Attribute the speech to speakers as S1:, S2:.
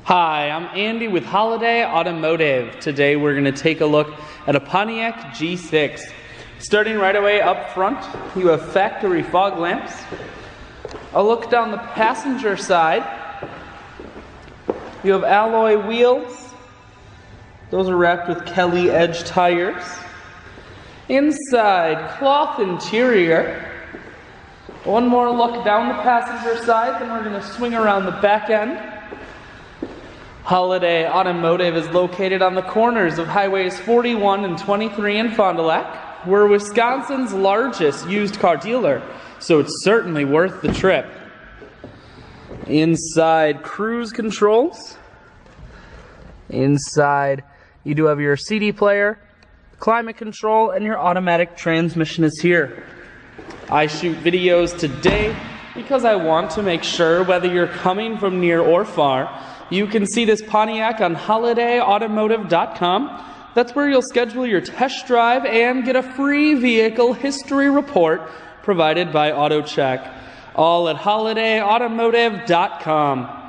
S1: Hi, I'm Andy with Holiday Automotive. Today we're going to take a look at a Pontiac G6. Starting right away up front, you have factory fog lamps. A look down the passenger side, you have alloy wheels. Those are wrapped with Kelly edge tires. Inside, cloth interior. One more look down the passenger side, then we're going to swing around the back end. Holiday Automotive is located on the corners of Highways 41 and 23 in Fond du Lac. We're Wisconsin's largest used car dealer, so it's certainly worth the trip. Inside, cruise controls. Inside, you do have your CD player, climate control, and your automatic transmission is here. I shoot videos today because I want to make sure whether you're coming from near or far, you can see this Pontiac on holidayautomotive.com. That's where you'll schedule your test drive and get a free vehicle history report provided by AutoCheck. All at holidayautomotive.com.